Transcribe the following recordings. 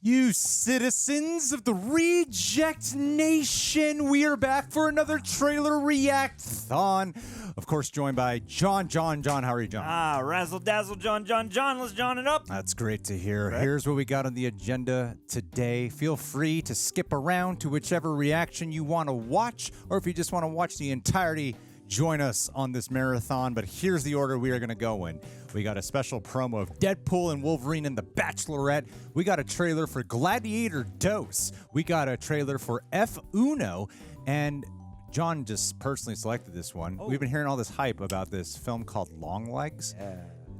You citizens of the Reject Nation, we are back for another trailer react-thon. Of course, joined by John. John, how are you, John? Razzle dazzle, John. Let's John it up. That's great to hear. Right. Here's what we got on the agenda today. Feel free to skip around to whichever reaction you want to watch, or if you just want to watch the entirety, join us on this marathon. But here's the order we are going to go in. We got a special promo of Deadpool and Wolverine and The Bachelorette. We got a trailer for Gladiator Dose. We got a trailer for F Uno. And John just personally selected this one. We've been hearing all this hype about this film called Longlegs.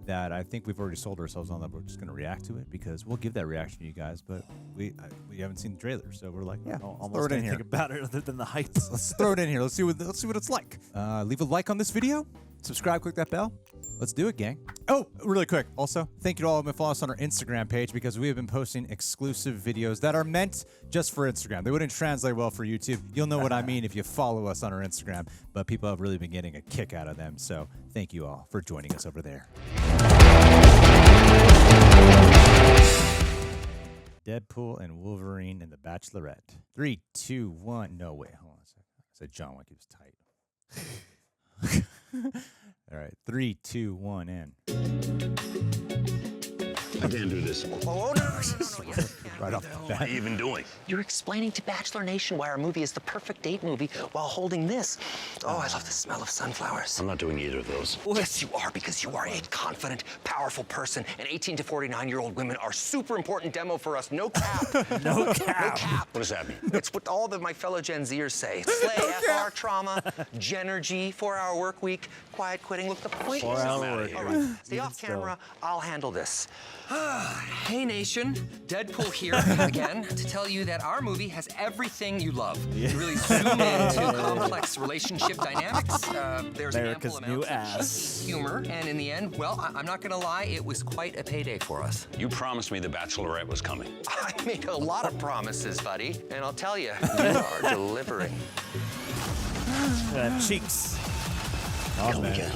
That I think we've already sold ourselves on that. We're just going to react to it because we'll give that reaction to you guys, but we haven't seen the trailer, so we're like, yeah, almost throw it in here. Think about it other than the hype. Let's throw it in here. Let's see what it's like. Leave a like on this video. Subscribe, click that bell. Let's do it, gang. Oh, really quick. Also, thank you to all who follow us on our Instagram page because we have been posting exclusive videos that are meant just for Instagram. They wouldn't translate well for YouTube. You'll know what I mean if you follow us on our Instagram, but people have really been getting a kick out of them. So thank you all for joining us over there. Deadpool and Wolverine and The Bachelorette. 3, 2, 1. No, wait. Hold on a second. I said John like he was tight. All right. 3, 2, 1, and. I can't do this. Oh, no. Right off the What are you even doing? You're explaining to Bachelor Nation why our movie is the perfect date movie while holding this. Oh, I love the smell of sunflowers. I'm not doing either of those. Yes, you are, because you are a confident, powerful person, and 18 to 49-year-old women are super important demo for us. No cap. No cap. No cap. What does that mean? It's what all of my fellow Gen Zers say. Slay, FR, trauma, Genergy, 4-hour work week, quiet quitting. Look, the point is... 4-hour work All right, stay off camera. I'll handle this. Hey, Nation. Deadpool here again to tell you that our movie has everything you love. You really zoom into complex relationship dynamics. There's America's an ample new amount of ass. humor, and in the end, well, I'm not gonna lie, it was quite a payday for us. You promised me the Bachelorette was coming. I made a lot of promises, buddy, and I'll tell you, you are delivering. Cheeks. Kill me again.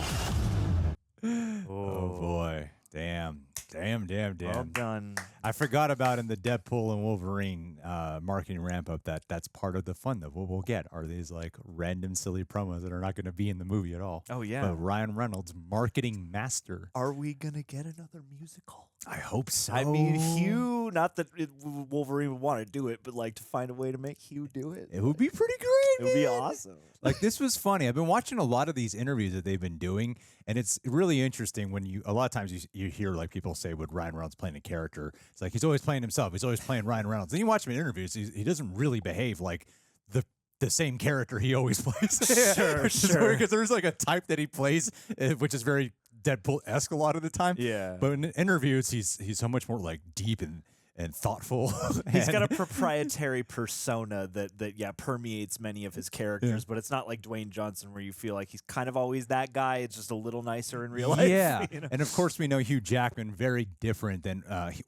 Oh, boy. Damn. Well done. I forgot about in the Deadpool and Wolverine marketing ramp up that's part of the fun that we'll get are these like random silly promos that are not going to be in the movie at all. Oh, yeah. But Ryan Reynolds, marketing master. Are we going to get another musical? I hope so. I mean, Hugh, not that Wolverine would want to do it, but like to find a way to make Hugh do it. It would be pretty great. It would be man. awesome. Like, this was funny. I've been watching a lot of these interviews that they've been doing, and it's really interesting when a lot of times you hear like people say with Ryan Reynolds playing a character, it's like he's always playing himself. He's always playing Ryan Reynolds. Then you watch him in interviews, he doesn't really behave like the same character he always plays. Sure. Because there's like a type that he plays, which is very Deadpool-esque a lot of the time. Yeah. But in interviews, he's so much more like deep and thoughtful. He's got a proprietary persona that permeates many of his characters, but it's not like Dwayne Johnson where you feel like he's kind of always that guy. It's just a little nicer in real life. Yeah, you know? And of course we know Hugh Jackman, very different than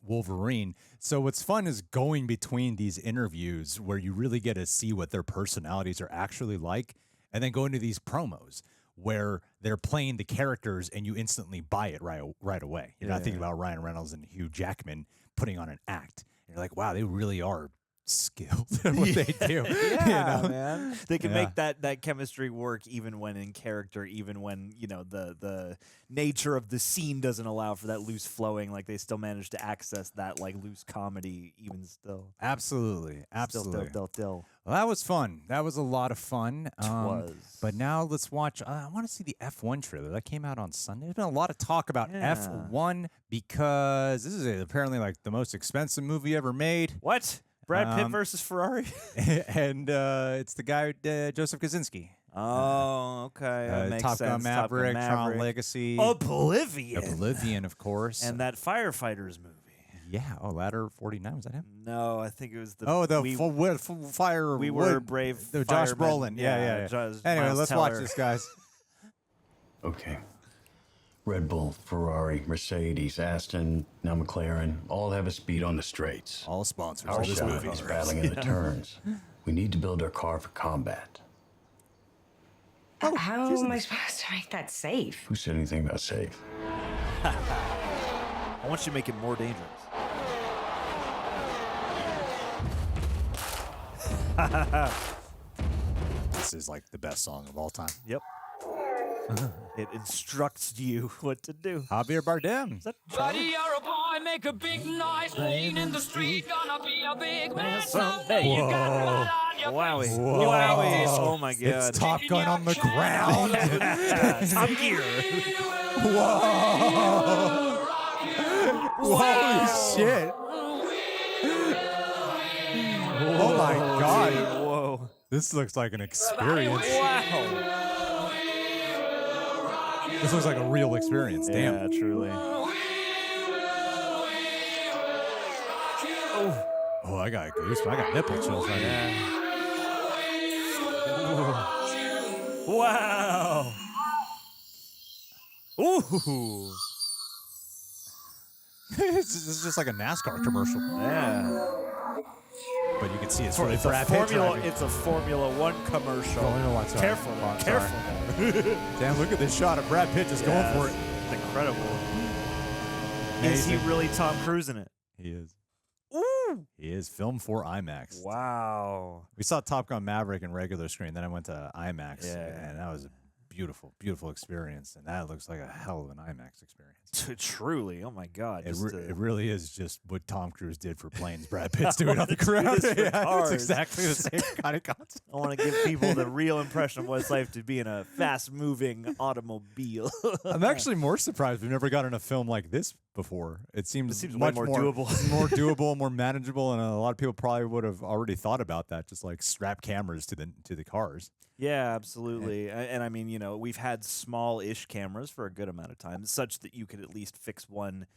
Wolverine. So what's fun is going between these interviews where you really get to see what their personalities are actually like, and then go into these promos where they're playing the characters and you instantly buy it right away. You're not thinking about Ryan Reynolds and Hugh Jackman putting on an act. And you're like, wow, they really are skilled at what they do. Yeah, man. They can make that chemistry work even when in character, even when, you know, the nature of the scene doesn't allow for that loose flowing. Like, they still manage to access that, like, loose comedy even still. Absolutely. Still. Well, that was fun. That was a lot of fun. It was. But now let's watch. I want to see the F1 trailer. That came out on Sunday. There's been a lot of talk about F1 because this is apparently like the most expensive movie ever made. What? Brad Pitt versus Ferrari? And it's the guy, Joseph Kosinski. Oh, okay. That makes Top Gun sense. Maverick, Tron Legacy. Oblivion, of course. And that Firefighters movie. Yeah. Oh, Ladder 49. Was that him? No, I think it was the... Oh, full fire... We were brave Josh firemen. Brolin. Yeah. Anyway, Miles let's Teller. watch this, guys. Okay. Red Bull, Ferrari, Mercedes, Aston, now McLaren, all have a speed on the straights. All sponsors Our of this shop movie. is battling in the turns. We need to build our car for combat. How am I supposed to make that safe? Who said anything about safe? I want you to make it more dangerous. This is like the best song of all time. Yep. It instructs you what to do. Javier Bardem. Is that Buddy, you're a boy, make a big noise, playing in the street, gonna be a big man someday. You got blood on your Wowie. face. Wowie. Oh my god. It's Top Gun on the ground. Top Gear. Whoa. Holy shit. Oh my god. Whoa. This looks like an experience. Wow. This looks like a real experience. Damn. Yeah, truly. Oh, I got goosebumps. I got nipple chills right now. Wow. Ooh. This is just like a NASCAR commercial. Yeah. But you can see it's It's Brad Pitt driving. It's a Formula One commercial. Oh, you know what? Sorry. Careful, Oh, careful. Damn, look at this shot of Brad Pitt just going for it. It's incredible. Is he really Tom Cruise in it? He is. Ooh. He is filmed for IMAX. Wow. We saw Top Gun Maverick in regular screen. Then I went to IMAX. Yeah. And that was a beautiful, beautiful experience. And that looks like a hell of an IMAX experience. Truly. Oh my God. It, Just, it really is just what Tom Cruise did for planes. Brad Pitt's doing on the ground. this for Yeah, cars. it's exactly the same kind of concept. I want to give people the real impression of what it's like to be in a fast-moving automobile. I'm actually more surprised we've never gotten a film like this before. It seems way much more doable. more doable, more manageable, and a lot of people probably would have already thought about that. Just like strap cameras to the cars. Yeah, absolutely. And I mean, you know, we've had small-ish cameras for a good amount of time, such that you could at least fix one.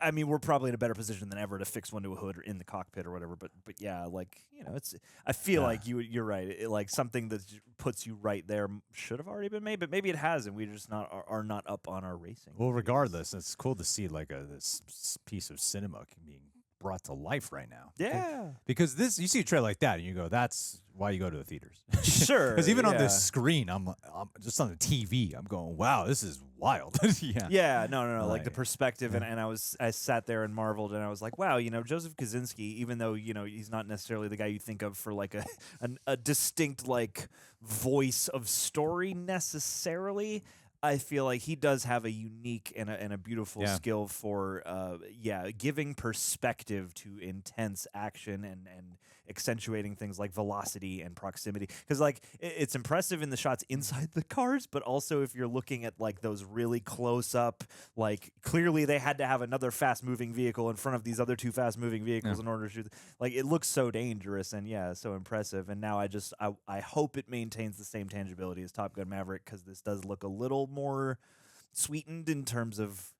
I mean, we're probably in a better position than ever to fix one to a hood or in the cockpit or whatever. But yeah, like, you know, it's. I feel like you're right. Like something that puts you right there should have already been made, but maybe it hasn't. We just are not up on our racing. Well, regardless, it's cool to see like this piece of cinema being brought to life right now. Yeah. Because this, you see a trailer like that, and you go, "That's why you go to the theaters." Sure. Because even on yeah. this screen, I'm just on the TV. I'm going, "Wow, this is wild." Yeah. Yeah, no. Like the Like, perspective, and I sat there and marveled, and I was like, wow, you know, Joseph Kosinski, even though, you know, he's not necessarily the guy you think of for like a distinct like voice of story necessarily, I feel like he does have a unique and a beautiful skill for giving perspective to intense action and accentuating things like velocity and proximity, because like it's impressive in the shots inside the cars, but also if you're looking at like those really close up, like clearly they had to have another fast moving vehicle in front of these other two fast moving vehicles in order to shoot. Like it looks so dangerous and so impressive. And now I hope it maintains the same tangibility as Top Gun Maverick, because this does look a little more sweetened in terms of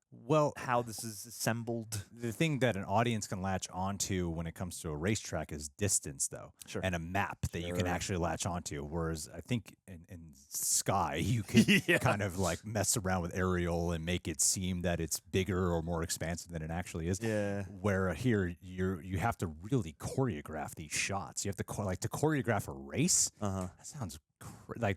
how this is assembled. The thing that an audience can latch onto when it comes to a racetrack is distance, though, and a map that you can actually latch onto. Whereas I think in Sky, you could kind of like mess around with aerial and make it seem that it's bigger or more expansive than it actually is. Yeah. Where here you have to really choreograph these shots. You have to to choreograph a race. That sounds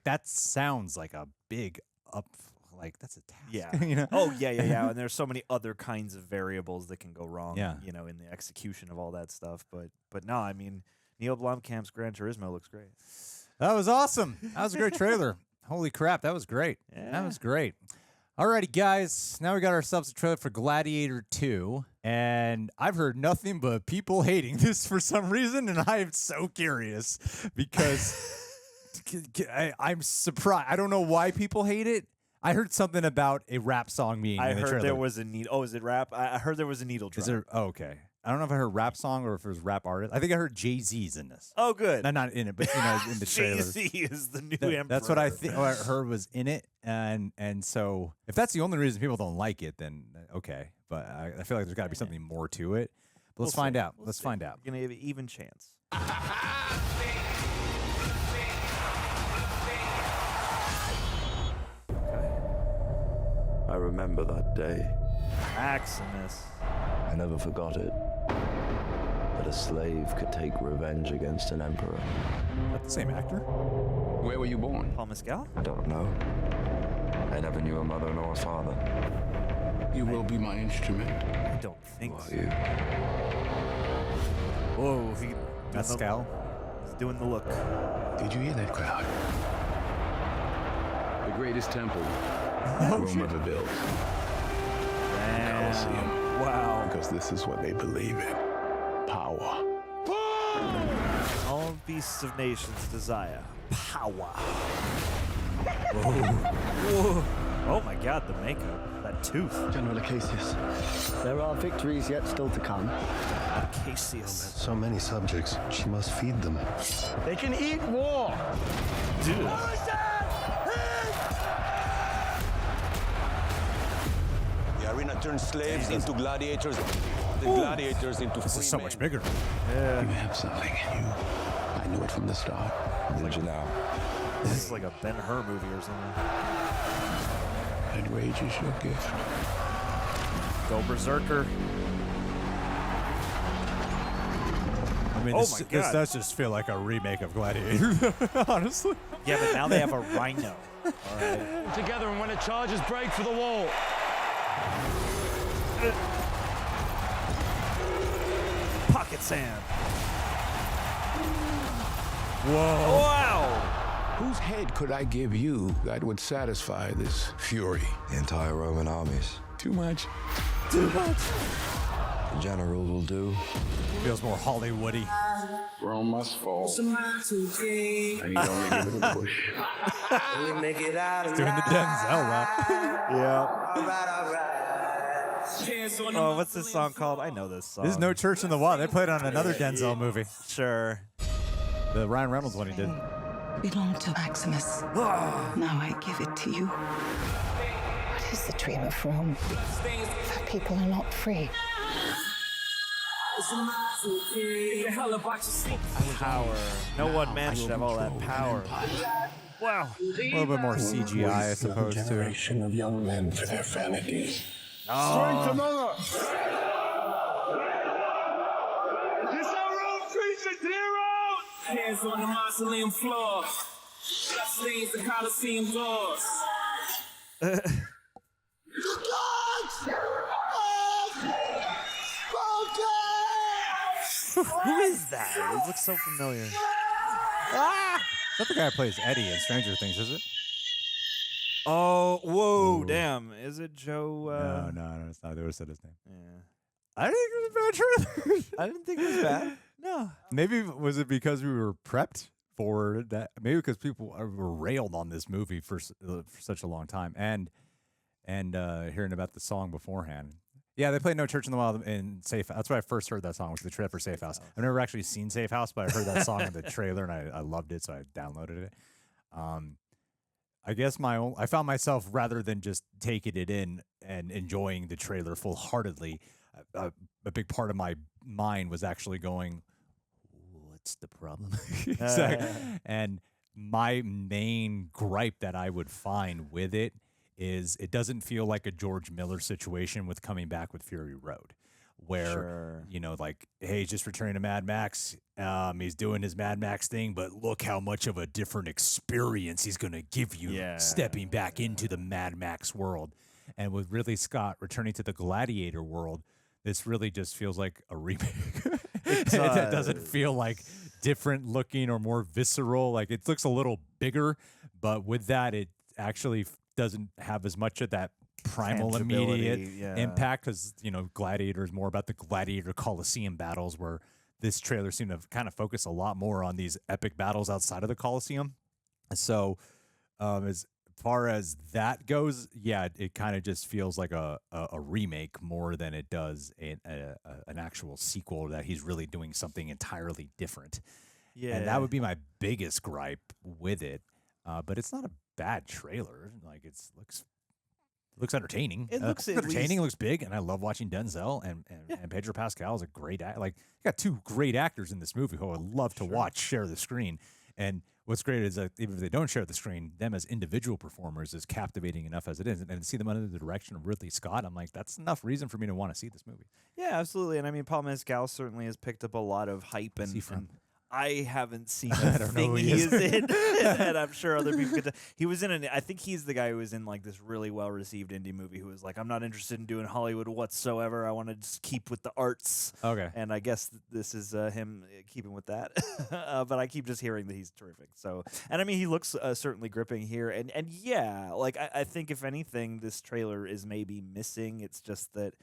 that sounds like a big up. Like that's a task. Yeah. You know? Oh yeah. And there's so many other kinds of variables that can go wrong. Yeah. You know, in the execution of all that stuff. But no, I mean, Neil Blomkamp's Gran Turismo looks great. That was awesome. That was a great trailer. Holy crap, that was great. Yeah. That was great. Alrighty, guys. Now we got ourselves a trailer for Gladiator 2, and I've heard nothing but people hating this for some reason, and I am so curious because I'm surprised. I don't know why people hate it. I heard something about a rap song being in the trailer. I heard there was a needle. Oh, is it rap? I heard there was a needle drop. Is there? Oh, okay. I don't know if I heard rap song or if it was rap artist. I think I heard Jay-Z's in this. Oh, good. Not in it, but in the trailer. Jay-Z is the new emperor. That's what I think. I heard was in it, and so if that's the only reason people don't like it, then okay. But I feel like there's got to be something more to it. But let's find out. Let's find out. We're gonna have an even chance. I remember that day. Maximus. I never forgot it. That a slave could take revenge against an emperor. Is that the same actor? Where were you born? Paul Mescal? I don't know. I never knew a mother nor a father. You will be my instrument. I don't think Who so. are you? Whoa, Mescal? doing the look. Did you hear that crowd? The greatest temple Rome ever built. Colosseum. Wow. Because this is what they believe in. Power. All beasts of nations desire power. Whoa. Oh my God, the makeup. That tooth. General Acacius, there are victories yet still to come. Acacius. So many subjects. She must feed them. They can eat war. Dude. The arena turns slaves into gladiators, the gladiators into This is so much bigger. Yeah. You have something in you. I knew it from the start. Ninja now. This is like a Ben-Hur movie or something. And rage is your gift. Go Berserker. I mean, Oh this, my this God. does just feel like a remake of Gladiator, honestly. Yeah, but now they have a rhino. All right. Together, and when the charges break for the wall. Pocket sand. Whoa. Wow. Whose head could I give you that would satisfy this fury? The entire Roman armies. Too much? Too much. The general will do. Feels more Hollywoody. Rome must fall. I need only give it a push. Doing the Denzel rap. Yeah. Oh, what's this song called? I know this song. This is No Church in the Wild. They played on another Denzel movie. Sure. The Ryan Reynolds one he did. Belong to Maximus. Now I give it to you. What is the dream of Rome? That people are not free. Power. No one man should have all that power. Wow. A little bit more CGI, I suppose, too. Generation of young men for their vanities. Strength among us. This how Rome treats its heroes! Hands on the mausoleum floor. Blood stains the Colosseum doors. Who is that? He looks so familiar. Ah! Is that the guy who plays Eddie in Stranger Things, is it? Oh, whoa, Ooh. Damn. Is it Joe? No, it's not. They would have said his name. Yeah. I didn't think it was a bad trailer. I didn't think it was bad. No. Maybe was it because we were prepped for that? Maybe because people were railed on this movie for such a long time, and hearing about the song beforehand. Yeah, they played No Church in the Wild in Safe. That's where I first heard that song, was the trailer for Safe House. I've never actually seen Safe House, but I heard that song in the trailer and I loved it, so I downloaded it. I guess I found myself, rather than just taking it in and enjoying the trailer full-heartedly, a big part of my mind was actually going, what's the problem? And my main gripe that I would find with it is it doesn't feel like a George Miller situation with coming back with Fury Road, where, you know, like, hey, he's just returning to Mad Max. He's doing his Mad Max thing, but look how much of a different experience he's going to give you stepping back into the Mad Max world. And with Ridley Scott returning to the Gladiator world, this really just feels like a remake. It doesn't feel like different looking or more visceral. Like, it looks a little bigger, but with that, it actually doesn't have as much of that primal immediate impact, because, you know, Gladiator is more about the Gladiator Coliseum battles, where this trailer seemed to kind of focus a lot more on these epic battles outside of the Coliseum. So as far as that goes, yeah, it kind of just feels like a remake more than it does an actual sequel, that he's really doing something entirely different. Yeah, and that would be my biggest gripe with it. But it's not a bad trailer. Like, it looks entertaining. It looks entertaining. It looks big, and I love watching Denzel and Pedro Pascal is a great like, you got two great actors in this movie who I would love to watch share the screen. And what's great is that even if they don't share the screen, them as individual performers is captivating enough as it is. And to see them under the direction of Ridley Scott, I'm like, that's enough reason for me to want to see this movie. Yeah, absolutely. And I mean, Paul Mescal certainly has picked up a lot of hype. Where's he from? I haven't seen a thing he is in, and I'm sure other people could. He was in I think he's the guy who was in like this really well-received indie movie who was like, I'm not interested in doing Hollywood whatsoever. I want to just keep with the arts. Okay. And I guess this is him keeping with that. But I keep just hearing that he's terrific. So, and I mean, he looks certainly gripping here. And yeah, like I think if anything, this trailer is maybe missing. It's just that.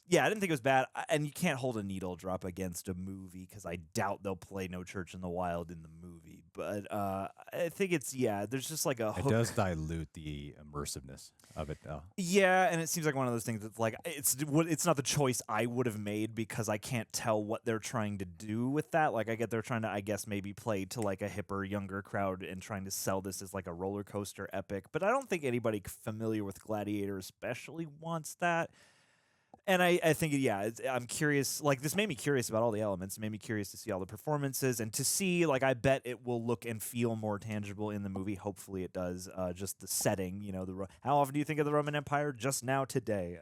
Yeah, I didn't think it was bad, and you can't hold a needle drop against a movie because I doubt they'll play No Church in the Wild in the movie. But I think it's there's just like a hook. It does dilute the immersiveness of it, though. Yeah, and it seems like one of those things that's like it's not the choice I would have made because I can't tell what they're trying to do with that. Like I get they're trying to, I guess, maybe play to like a hipper, younger crowd and trying to sell this as like a roller coaster epic. But I don't think anybody familiar with Gladiator especially wants that. And I think, I'm curious. Like, this made me curious about all the elements. It made me curious to see all the performances and to see, like, I bet it will look and feel more tangible in the movie. Hopefully it does. Just the setting, you know, how often do you think of the Roman Empire? Just now today.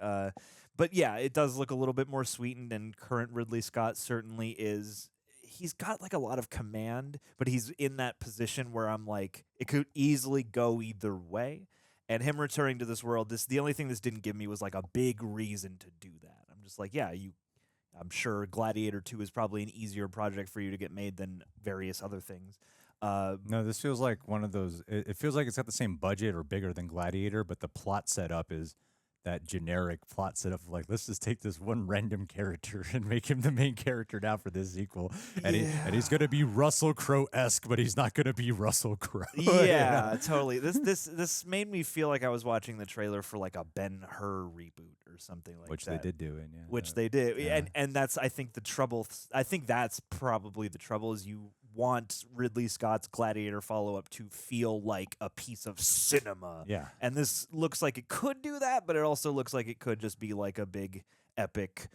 But, yeah, it does look a little bit more sweetened, and current Ridley Scott certainly is. He's got, like, a lot of command, but he's in that position where I'm like, it could easily go either way. And him returning to this world, the only thing this didn't give me was like a big reason to do that. I'm just like, I'm sure Gladiator 2 is probably an easier project for you to get made than various other things. No, this feels like one of those. It feels like it's got the same budget or bigger than Gladiator, but the plot setup is that generic plot setup of like, let's just take this one random character and make him the main character now for this sequel. And, he's going to be Russel Crowe-esque, but he's not going to be Russel Crowe. Yeah, totally. This made me feel like I was watching the trailer for like a Ben-Hur reboot or something like Which that. they did do. Which they did. Yeah. And that's, I think, the trouble. I think that's probably the trouble is you want Ridley Scott's Gladiator follow-up to feel like a piece of cinema. Yeah. And this looks like it could do that, but it also looks like it could just be like a big, epic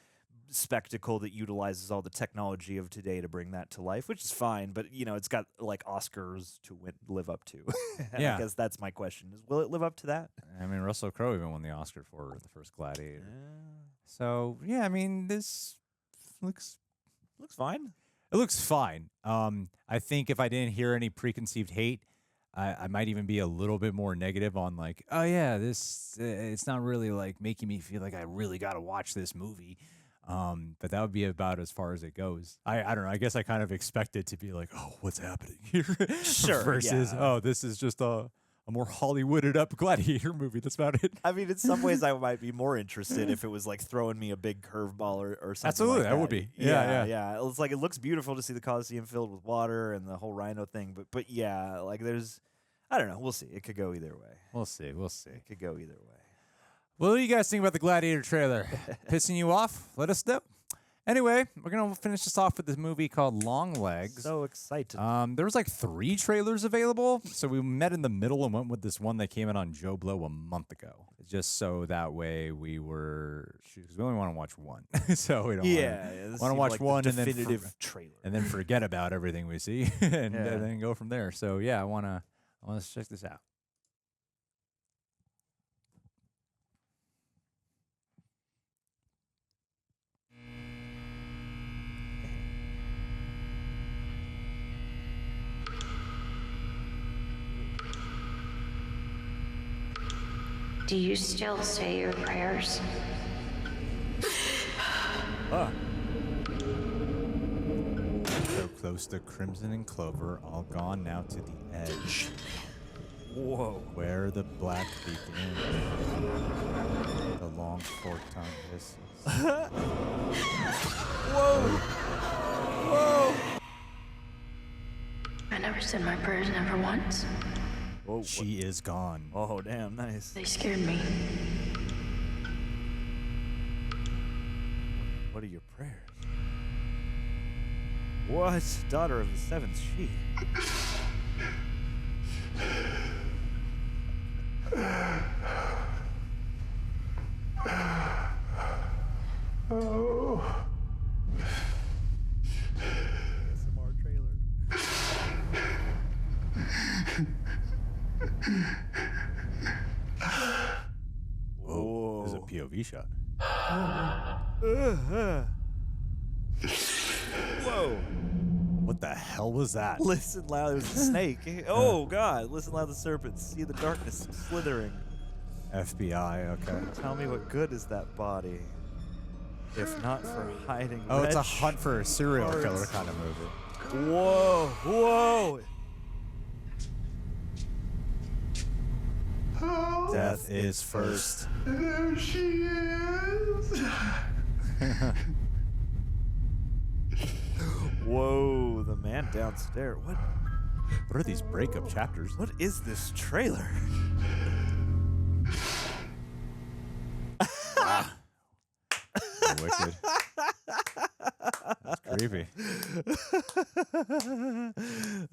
spectacle that utilizes all the technology of today to bring that to life, which is fine, but, you know, it's got, like, Oscars to live up to. Yeah. I guess that's my question, is will it live up to that? I mean, Russell Crowe even won the Oscar for the first Gladiator. So, yeah, I mean, this looks fine. It looks fine. I think if I didn't hear any preconceived hate, I might even be a little bit more negative on like, oh yeah, this it's not really like making me feel like I really got to watch this movie. But that would be about as far as it goes. I don't know. I guess I kind of expect it to be like, oh, what's happening here? Sure. Versus, oh, this is just a more Hollywooded up Gladiator movie. That's about it. I mean, in some ways, I might be more interested if it was like throwing me a big curveball or something. Absolutely, like that would be. Yeah. It's like it looks beautiful to see the Coliseum filled with water and the whole rhino thing. But yeah, like I don't know. We'll see. It could go either way. We'll see. It could go either way. Well, what do you guys think about the Gladiator trailer? Pissing you off? Let us know. Anyway, we're going to finish this off with this movie called Longlegs. So excited. There was like 3 trailers available, so we met in the middle and went with this one that came out on Joe Blow a month ago. Just so that way we only want to watch one. So we don't want to watch like one the and then definitive trailer. And then forget about everything we see and then go from there. So yeah, I want to check this out. Do you still say your prayers? So close to Crimson and Clover, all gone now to the edge. Whoa. Where the black begins, the long forked tongue hisses. Whoa! I never said my prayers, never once. Whoa, she is gone. Oh, damn, nice. They scared me. What are your prayers? What? Daughter of the seventh sheep. Oh. SMR trailer. Whoa. This is a POV shot. Whoa. What What the hell was that? Listen loud, there's a snake. Oh God, listen loud, the serpents. See the darkness slithering. FBI, okay. Tell me what good is that body, if not for hiding. Oh, it's a hunt for a serial killer kind of movie. Whoa, whoa. Death is first. There she is. Whoa, the man downstairs. What are these breakup chapters? What is this trailer? Wicked. That's creepy.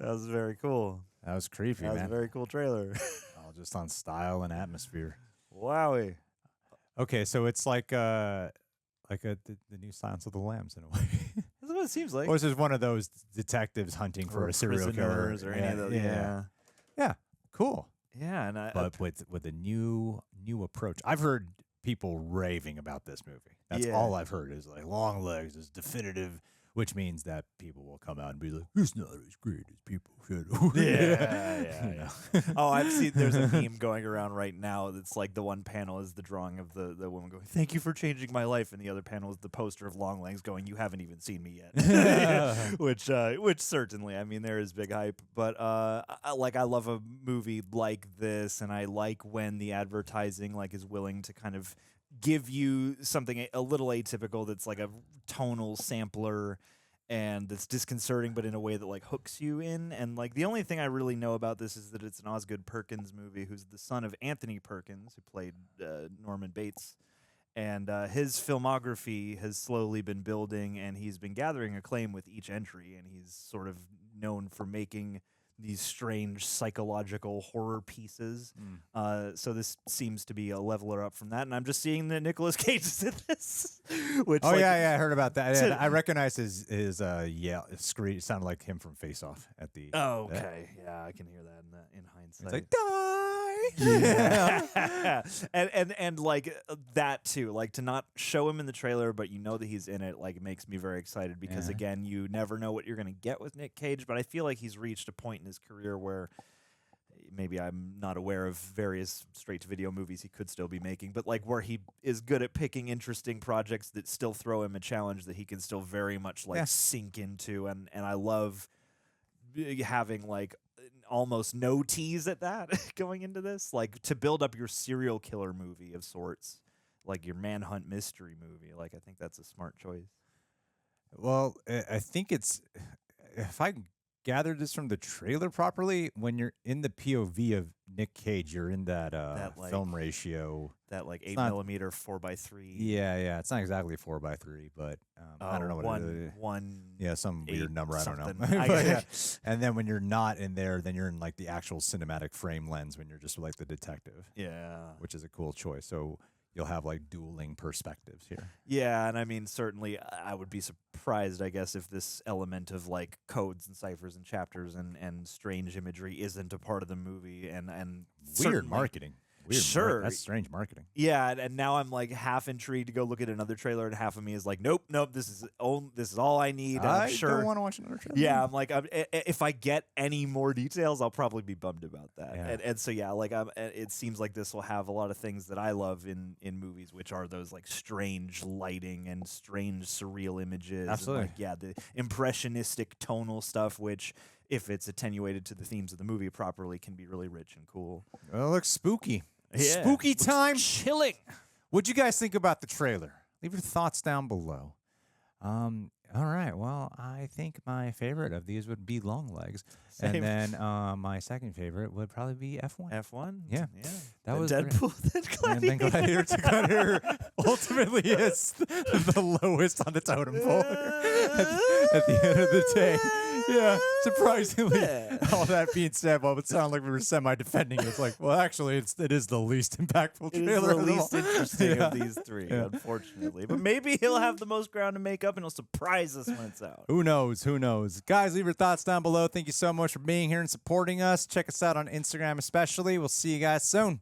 That was very cool. That was creepy, That was man. a very cool trailer. All just on style and atmosphere. Wowie. Okay, so it's like the new Silence of the Lambs in a way. That's what it seems like. Or is this one of those detectives hunting for Or a serial killer? prisoners or any of those. Yeah. Yeah, cool. Yeah, and But with a new approach. I've heard people raving about this movie. That's all I've heard is like Longlegs is definitive, which means that people will come out and be like, it's not as great as people should. Yeah. Oh, I've seen there's a meme going around right now that's like the one panel is the drawing of the woman going, "Thank you for changing my life," and the other panel is the poster of Longlegs going, "You haven't even seen me yet." which certainly, I mean, there is big hype, but I love a movie like this, and I like when the advertising like is willing to kind of give you something a little atypical that's like a tonal sampler and that's disconcerting, but in a way that like hooks you in. And like the only thing I really know about this is that it's an Osgood Perkins movie, who's the son of Anthony Perkins, who played Norman Bates. And his filmography has slowly been building, and he's been gathering acclaim with each entry, and he's sort of known for making these strange psychological horror pieces. So this seems to be a leveler up from that, and I'm just seeing that Nicolas Cage is in this. Which, Oh, yeah, I heard about that. Yeah, I recognize his scream. It sounded like him from Face Off at the. Oh, okay. Yeah, I can hear that in hindsight. It's like, die! Yeah. and like that too, like to not show him in the trailer, but you know that he's in it, like makes me very excited because again, you never know what you're going to get with Nick Cage, but I feel like he's reached a point in his career where maybe I'm not aware of various straight-to-video movies he could still be making, but like where he is good at picking interesting projects that still throw him a challenge that he can still very much like sink into, and I love having like almost no tease at that going into this, like to build up your serial killer movie of sorts, like your manhunt mystery movie. Like I think that's a smart choice. Well, I think it's, if I gathered this from the trailer properly, when you're in the POV of Nick Cage, you're in that like, film ratio. That like 8mm 4:3. Yeah. It's not exactly 4:3, but I don't know what it is. Yeah, some weird number. I don't know. But, yeah. And then when you're not in there, then you're in like the actual cinematic frame lens when you're just like the detective. Yeah, which is a cool choice. So you'll have like dueling perspectives here. Yeah, and I mean, certainly I would be surprised, I guess, if this element of like codes and ciphers and chapters and strange imagery isn't a part of the movie, and weird marketing. Sure. That's strange marketing. Yeah, and now I'm like half intrigued to go look at another trailer, and half of me is like, nope, this is all I need. I sure. don't want to watch another trailer. Yeah, I'm like, if I get any more details, I'll probably be bummed about that. Yeah. And so yeah, like it seems like this will have a lot of things that I love in movies, which are those like strange lighting and strange surreal images. Absolutely. And, like, yeah, the impressionistic tonal stuff, which, if it's attenuated to the themes of the movie properly, can be really rich and cool. Well, it looks spooky. Yeah. Spooky time. Chilling. What'd you guys think about the trailer? Leave your thoughts down below. All right. Well, I think my favorite of these would be Longlegs. Same. And then my second favorite would probably be F1. F1? Yeah. That was Deadpool, then Gladiator. And then Gladiator ultimately is the lowest on the totem pole at the end of the day. Yeah, surprisingly. All that being said, well, it sounded like we were semi-defending it. It's like, well, actually, it is the least impactful trailer. It is the least interesting Yeah. of these three, unfortunately. But maybe he'll have the most ground to make up, and he'll surprise us when it's out. Who knows? Who knows? Guys, leave your thoughts down below. Thank you so much for being here and supporting us. Check us out on Instagram especially. We'll see you guys soon.